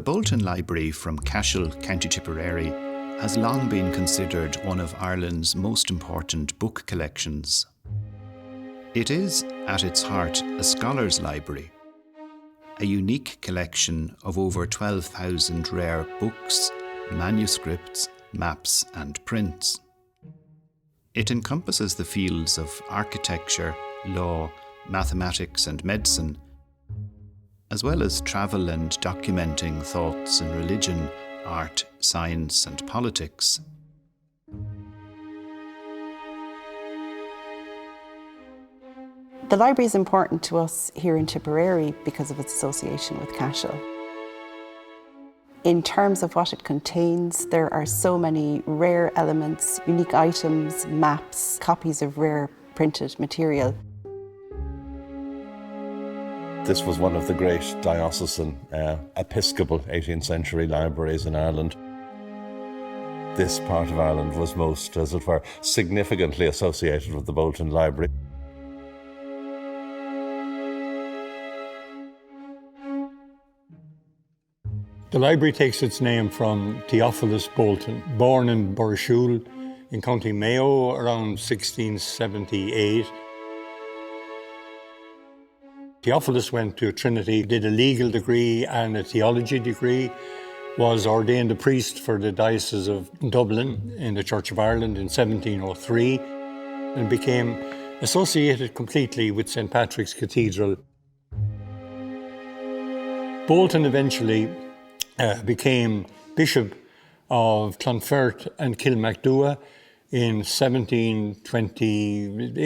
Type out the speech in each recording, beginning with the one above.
Bolton Library from Cashel, County Tipperary, has long been considered one of Ireland's most important book collections. It is, at its heart, a scholars' library, a unique collection of over 12,000 rare books, manuscripts, maps and prints. It encompasses the fields of architecture, law, mathematics and medicine, as well as travel and documenting thoughts in religion, art, science and politics. The library is important to us here in Tipperary because of its association with Cashel. In terms of what it contains, there are so many rare elements, unique items, maps, copies of rare printed material. This was one of the great diocesan Episcopal 18th century libraries in Ireland. This part of Ireland was most, as it were, significantly associated with the Bolton Library. The library takes its name from Theophilus Bolton, born in Burrishoole in County Mayo around 1678. Theophilus went to Trinity, did a legal degree and a theology degree, was ordained a priest for the Diocese of Dublin in the Church of Ireland in 1703 and became associated completely with St. Patrick's Cathedral. Bolton eventually became Bishop of Clonfert and Kilmacduagh in the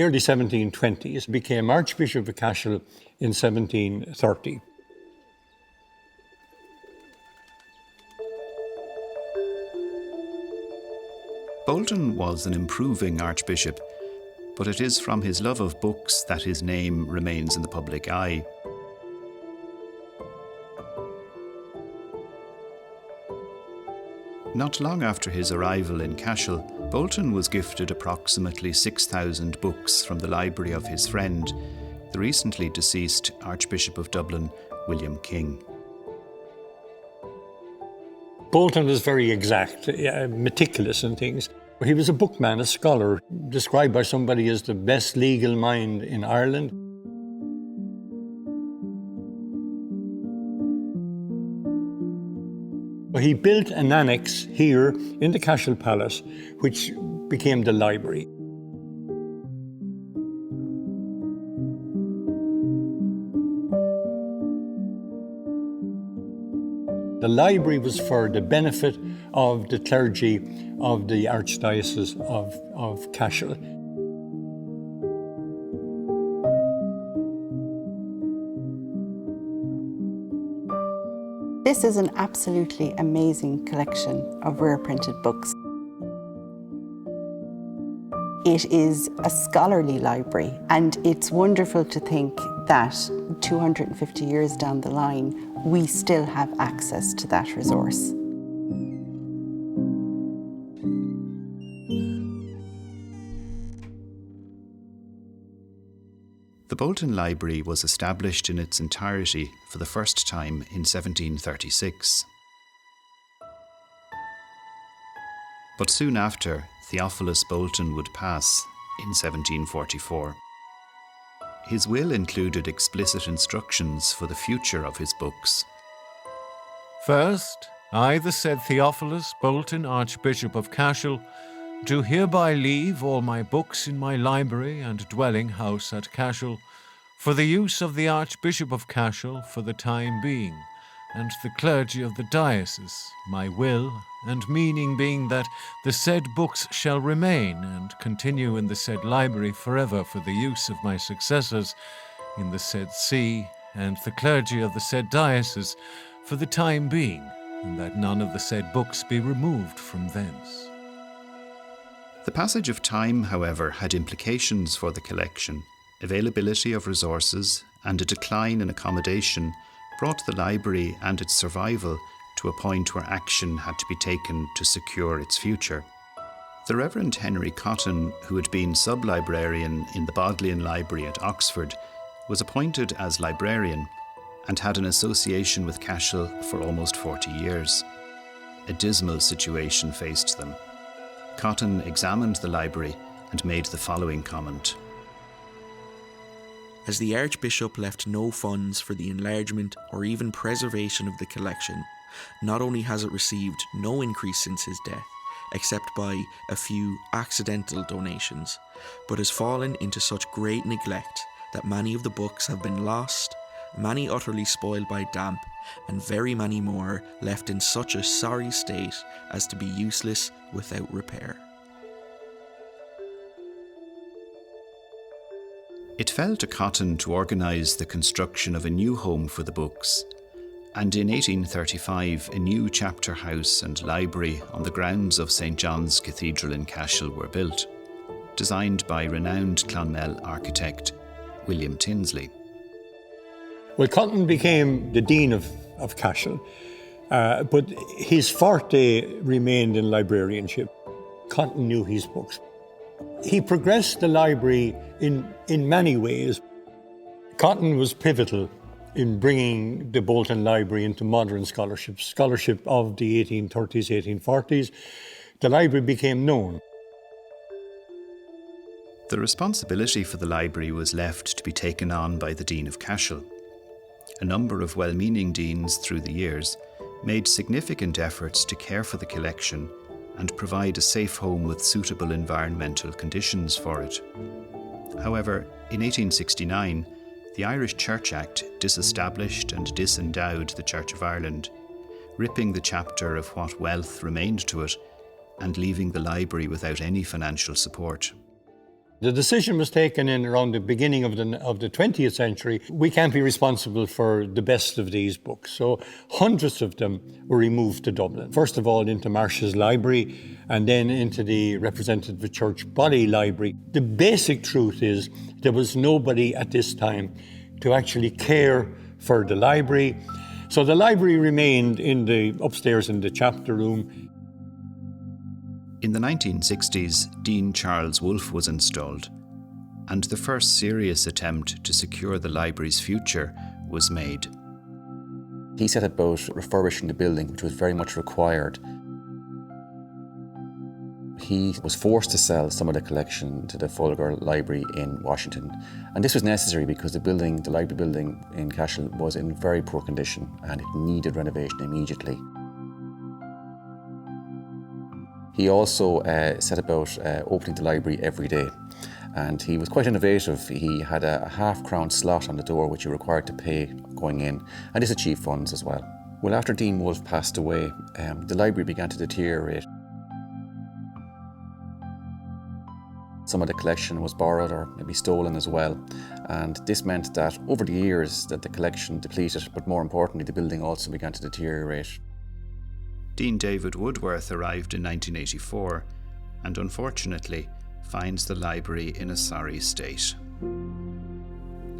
early 1720s, became Archbishop of Cashel in 1730. Bolton was an improving archbishop, but it is from his love of books that his name remains in the public eye. Not long after his arrival in Cashel, Bolton was gifted approximately 6,000 books from the library of his friend, the recently deceased Archbishop of Dublin, William King. Bolton was very exact, meticulous in things. He was a bookman, a scholar, described by somebody as the best legal mind in Ireland. He built an annex here in the Cashel Palace, which became the library. The library was for the benefit of the clergy of the Archdiocese of Cashel. This is an absolutely amazing collection of rare printed books. It is a scholarly library, and it's wonderful to think that 250 years down the line, we still have access to that resource. The Bolton Library was established in its entirety for the first time in 1736. But soon after, Theophilus Bolton would pass in 1744. His will included explicit instructions for the future of his books. First, I, the said Theophilus Bolton, Archbishop of Cashel, do hereby leave all my books in my library and dwelling house at Cashel, for the use of the Archbishop of Cashel for the time being, and the clergy of the diocese, my will and meaning being that the said books shall remain and continue in the said library forever for the use of my successors in the said see, and the clergy of the said diocese for the time being, and that none of the said books be removed from thence. The passage of time, however, had implications for the collection. Availability of resources and a decline in accommodation brought the library and its survival to a point where action had to be taken to secure its future. The Reverend Henry Cotton, who had been sub-librarian in the Bodleian Library at Oxford, was appointed as librarian, and had an association with Cashel for almost 40 years. A dismal situation faced them. Cotton examined the library and made the following comment. As the Archbishop left no funds for the enlargement or even preservation of the collection, not only has it received no increase since his death, except by a few accidental donations, but has fallen into such great neglect that many of the books have been lost, many utterly spoiled by damp, and very many more left in such a sorry state as to be useless without repair. It fell to Cotton to organise the construction of a new home for the books, and in 1835 a new chapter house and library on the grounds of St John's Cathedral in Cashel were built, designed by renowned Clonmel architect William Tinsley. Well, Cotton became the Dean of Cashel, but his forte remained in librarianship. Cotton knew his books. He progressed the library in many ways. Cotton was pivotal in bringing the Bolton Library into modern scholarship of the 1830s, 1840s. The library became known. The responsibility for the library was left to be taken on by the Dean of Cashel. A number of well-meaning deans through the years made significant efforts to care for the collection and provide a safe home with suitable environmental conditions for it. However, in 1869, the Irish Church Act disestablished and disendowed the Church of Ireland, ripping the chapter of what wealth remained to it and leaving the library without any financial support. The decision was taken in around the beginning of the 20th century. We can't be responsible for the best of these books. So hundreds of them were removed to Dublin. First of all, into Marsh's library, and then into the Representative Church Body Library. The basic truth is there was nobody at this time to actually care for the library. So the library remained upstairs in the chapter room. In the 1960s, Dean Charles Wolfe was installed, and the first serious attempt to secure the library's future was made. He set about refurbishing the building, which was very much required. He was forced to sell some of the collection to the Folger Library in Washington, and this was necessary because the library building in Cashel was in very poor condition and it needed renovation immediately. He also set about opening the library every day, and he was quite innovative. He had a half-crown slot on the door which you were required to pay going in, and this achieved funds as well. Well, after Dean Wolfe passed away, the library began to deteriorate. Some of the collection was borrowed or maybe stolen as well, and this meant that over the years that the collection depleted, but more importantly the building also began to deteriorate. Dean David Woodworth arrived in 1984 and unfortunately finds the library in a sorry state.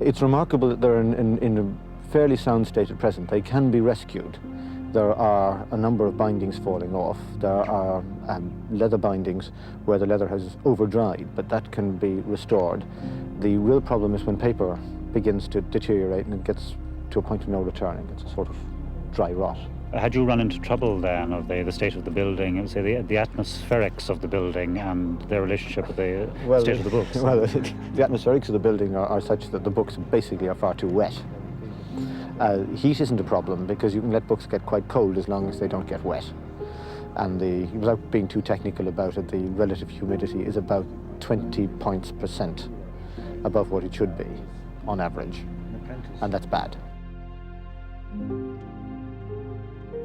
It's remarkable that they're in a fairly sound state at present. They can be rescued. There are a number of bindings falling off. There are leather bindings where the leather has over-dried, but that can be restored. The real problem is when paper begins to deteriorate and it gets to a point of no returning. It's a sort of dry rot. Had you run into trouble then of the state of the building, say the atmospherics of the building and their relationship with the state of the books? Well, the atmospherics of the building are such that the books basically are far too wet. Heat isn't a problem because you can let books get quite cold as long as they don't get wet. And without being too technical about it, the relative humidity is about 20 points% above what it should be on average, and that's bad.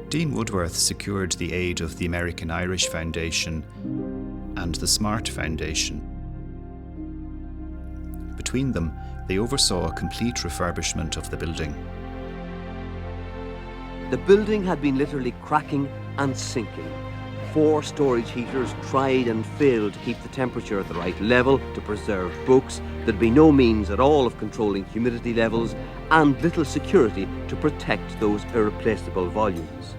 Dean Woodworth secured the aid of the American Irish Foundation and the Smart Foundation. Between them, they oversaw a complete refurbishment of the building. The building had been literally cracking and sinking. 4 storage heaters tried and failed to keep the temperature at the right level to preserve books. There'd be no means at all of controlling humidity levels and little security to protect those irreplaceable volumes.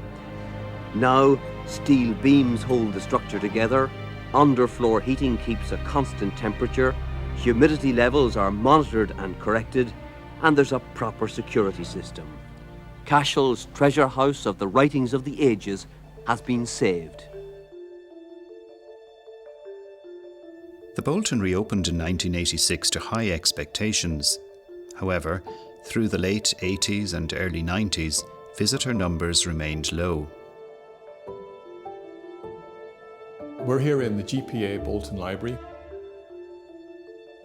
Now, steel beams hold the structure together, underfloor heating keeps a constant temperature, humidity levels are monitored and corrected, and there's a proper security system. Cashel's treasure house of the writings of the ages has been saved. The Bolton reopened in 1986 to high expectations. However, through the late 80s and early 90s, visitor numbers remained low. We're here in the GPA Bolton Library.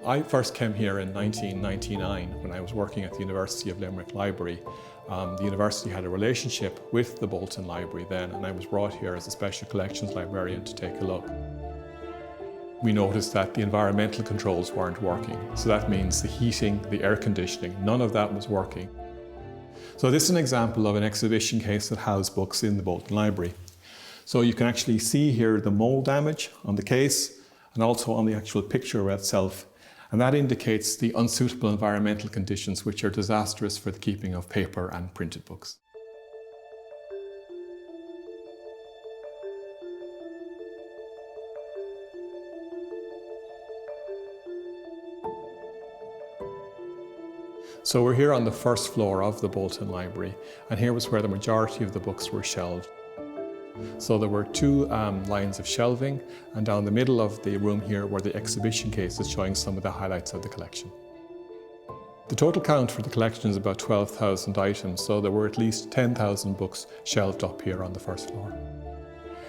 I first came here in 1999 when I was working at the University of Limerick Library. The university had a relationship with the Bolton Library then, and I was brought here as a special collections librarian to take a look. We noticed that the environmental controls weren't working. So that means the heating, the air conditioning, none of that was working. So this is an example of an exhibition case that housed books in the Bolton Library. So you can actually see here the mold damage on the case and also on the actual picture itself. And that indicates the unsuitable environmental conditions which are disastrous for the keeping of paper and printed books. So we're here on the first floor of the Bolton Library, and here was where the majority of the books were shelved. So there were two lines of shelving, and down the middle of the room here were the exhibition cases showing some of the highlights of the collection. The total count for the collection is about 12,000 items, so there were at least 10,000 books shelved up here on the first floor.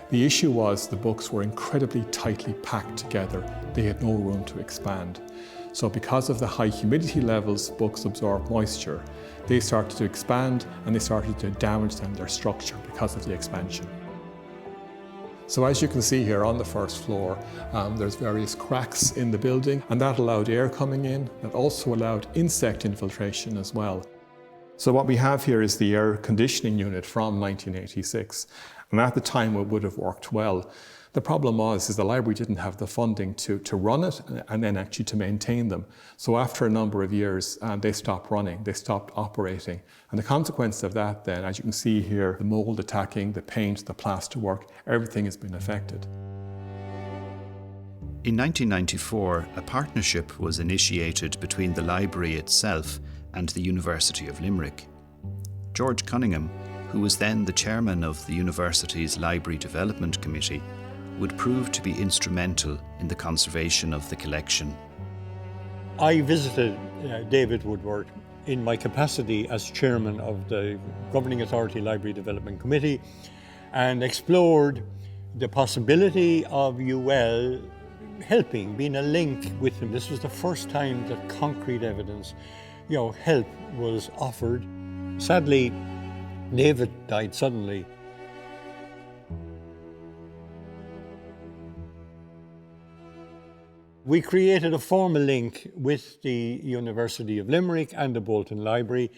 The issue was the books were incredibly tightly packed together. They had no room to expand. So because of the high humidity levels, books absorb moisture. They started to expand and they started to damage their structure because of the expansion. So as you can see here on the first floor, there's various cracks in the building, and that allowed air coming in. That also allowed insect infiltration as well. So what we have here is the air conditioning unit from 1986, and at the time it would have worked well. The problem is the library didn't have the funding to run it and then actually to maintain them. So after a number of years, they stopped running, they stopped operating. And the consequence of that then, as you can see here, the mold attacking, the paint, the plasterwork, everything has been affected. In 1994, a partnership was initiated between the library itself and the University of Limerick. George Cunningham, who was then the chairman of the university's Library Development Committee, would prove to be instrumental in the conservation of the collection. I visited David Woodward in my capacity as chairman of the Governing Authority Library Development Committee and explored the possibility of UL helping, being a link with them. This was the first time that concrete evidence, help was offered. Sadly, David died suddenly. We created a formal link with the University of Limerick and the Bolton Library.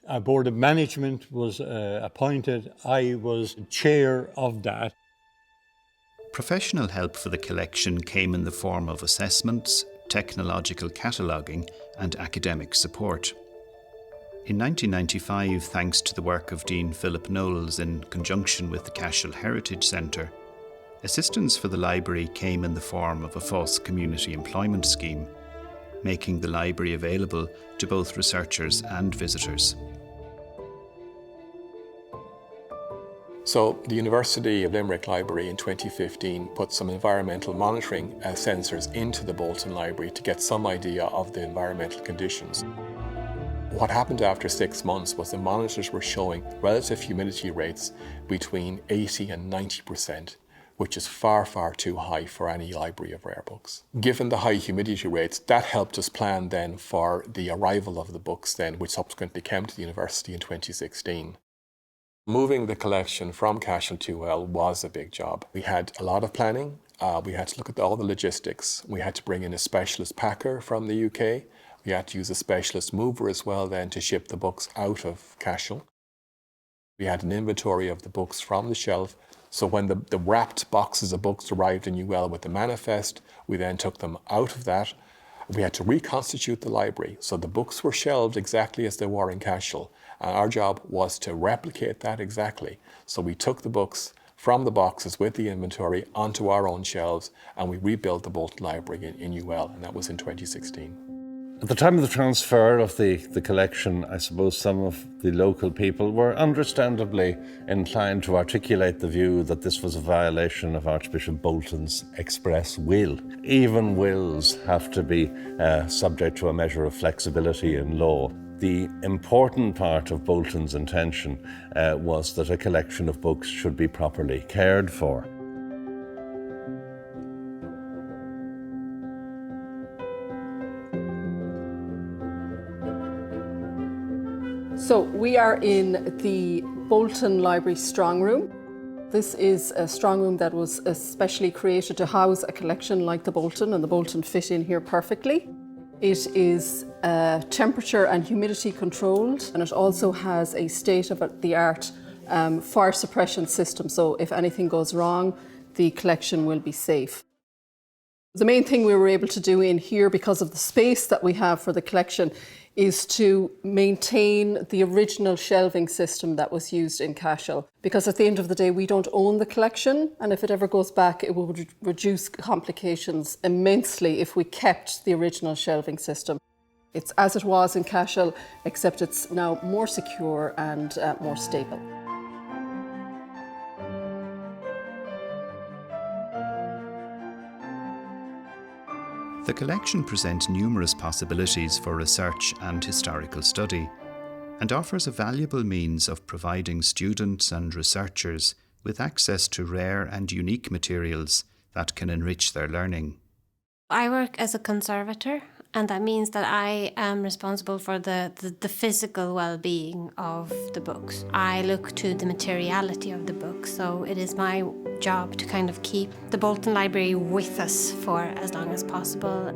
A board of management was appointed. I was chair of that. Professional help for the collection came in the form of assessments, technological cataloguing and academic support. In 1995, thanks to the work of Dean Philip Knowles in conjunction with the Cashel Heritage Centre, assistance for the library came in the form of a FOSS community employment scheme, making the library available to both researchers and visitors. So the University of Limerick Library in 2015 put some environmental monitoring sensors into the Bolton Library to get some idea of the environmental conditions. What happened after 6 months was the monitors were showing relative humidity rates between 80 and 90%. Which is far, far too high for any library of rare books. Given the high humidity rates, that helped us plan then for the arrival of the books then, which subsequently came to the university in 2016. Moving the collection from Cashel to UL was a big job. We had a lot of planning. We had to look at all the logistics. We had to bring in a specialist packer from the UK. We had to use a specialist mover as well then to ship the books out of Cashel. We had an inventory of the books from the shelf. So when the wrapped boxes of books arrived in UL with the manifest, we then took them out of that. We had to reconstitute the library. So the books were shelved exactly as they were in Cashel. And our job was to replicate that exactly. So we took the books from the boxes with the inventory onto our own shelves, and we rebuilt the Bolton Library in UL, and that was in 2016. At the time of the transfer of the collection, I suppose some of the local people were understandably inclined to articulate the view that this was a violation of Archbishop Bolton's express will. Even wills have to be subject to a measure of flexibility in law. The important part of Bolton's intention was that a collection of books should be properly cared for. So we are in the Bolton Library Strong Room. This is a strong room that was especially created to house a collection like the Bolton, and the Bolton fit in here perfectly. It is temperature and humidity controlled, and it also has a state-of-the-art fire suppression system, so if anything goes wrong, the collection will be safe. The main thing we were able to do in here, because of the space that we have for the collection, is to maintain the original shelving system that was used in Cashel. Because at the end of the day, we don't own the collection, and if it ever goes back, it will reduce complications immensely if we kept the original shelving system. It's as it was in Cashel, except it's now more secure and more stable. The collection presents numerous possibilities for research and historical study, and offers a valuable means of providing students and researchers with access to rare and unique materials that can enrich their learning. I work as a conservator, and that means that I am responsible for the physical well-being of the books. I look to the materiality of the book, so it is my job to kind of keep the Bolton Library with us for as long as possible.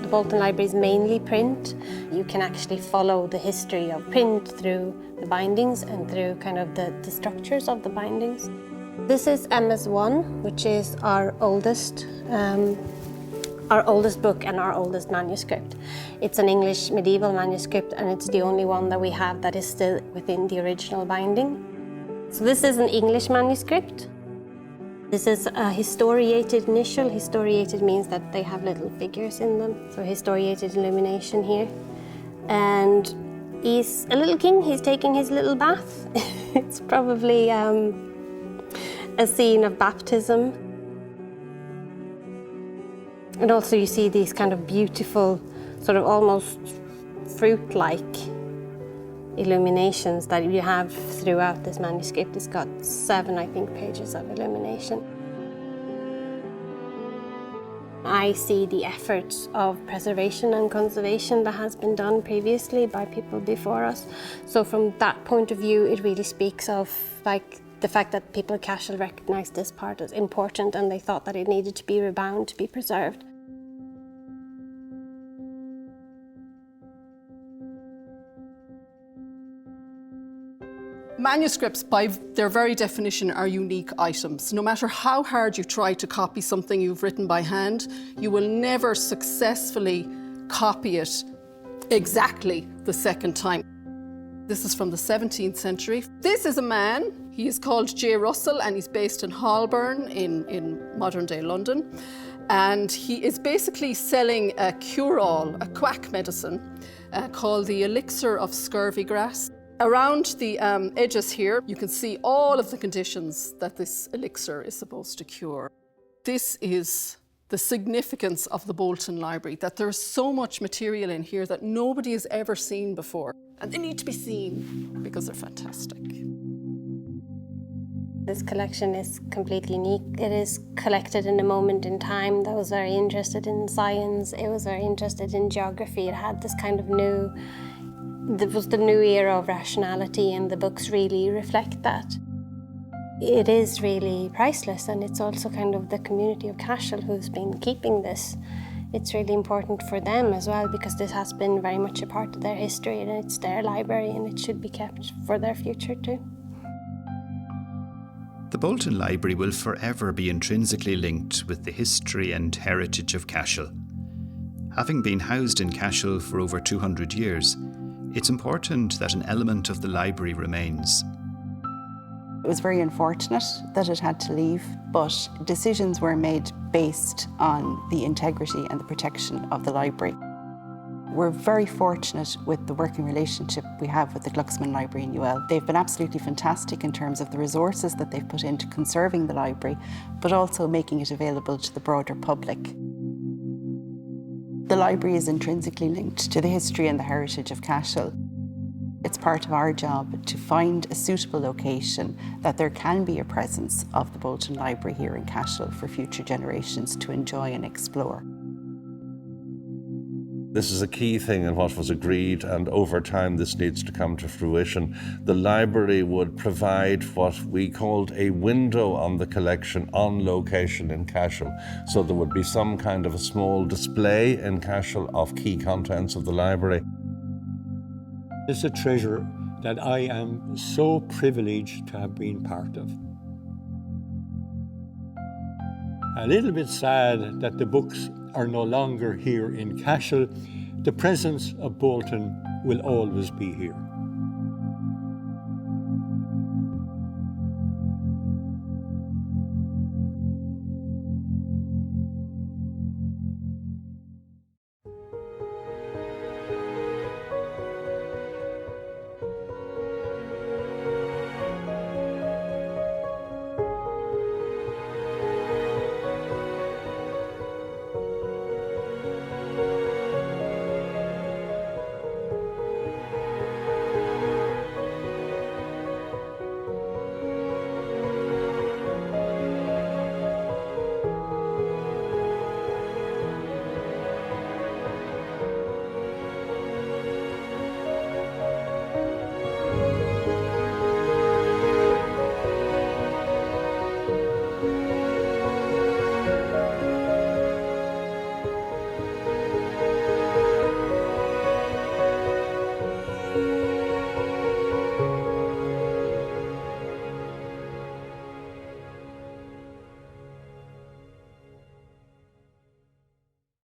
The Bolton Library is mainly print. You can actually follow the history of print through the bindings and through kind of the structures of the bindings. This is MS1, which is our oldest book and our oldest manuscript. It's an English medieval manuscript, and it's the only one that we have that is still within the original binding. So this is an English manuscript. This is a historiated initial. Historiated means that they have little figures in them. So historiated illumination here. And he's a little king, he's taking his little bath. It's probably a scene of baptism. And also you see these kind of beautiful, sort of almost fruit-like illuminations that you have throughout this manuscript. It's got 7, I think, pages of illumination. I see the efforts of preservation and conservation that has been done previously by people before us. So from that point of view, it really speaks of the fact that people at Cashel recognised this part as important, and they thought that it needed to be rebound, to be preserved. Manuscripts, by their very definition, are unique items. No matter how hard you try to copy something you've written by hand, you will never successfully copy it exactly the second time. This is from the 17th century. This is a man. He is called J. Russell, and he's based in Holborn in modern-day London. And he is basically selling a cure-all, a quack medicine, called the elixir of scurvy grass. Around the edges here, you can see all of the conditions that this elixir is supposed to cure. This is the significance of the Bolton Library, that there's so much material in here that nobody has ever seen before. And they need to be seen because they're fantastic. This collection is completely unique. It is collected in a moment in time that was very interested in science. It was very interested in geography. It had this kind of it was the new era of rationality, and the books really reflect that. It is really priceless, and it's also kind of the community of Cashel who's been keeping this. It's really important for them as well, because this has been very much a part of their history, and it's their library, and it should be kept for their future too. The Bolton Library will forever be intrinsically linked with the history and heritage of Cashel. Having been housed in Cashel for over 200 years, it's important that an element of the library remains. It was very unfortunate that it had to leave, but decisions were made based on the integrity and the protection of the library. We're very fortunate with the working relationship we have with the Glucksman Library in UL. They've been absolutely fantastic in terms of the resources that they've put into conserving the library, but also making it available to the broader public. The library is intrinsically linked to the history and the heritage of Cashel. It's part of our job to find a suitable location that there can be a presence of the Bolton Library here in Cashel for future generations to enjoy and explore. This is a key thing in what was agreed, and over time this needs to come to fruition. The library would provide what we called a window on the collection on location in Cashel. So there would be some kind of a small display in Cashel of key contents of the library. It's a treasure that I am so privileged to have been part of. A little bit sad that the books are no longer here in Cashel. The presence of Bolton will always be here.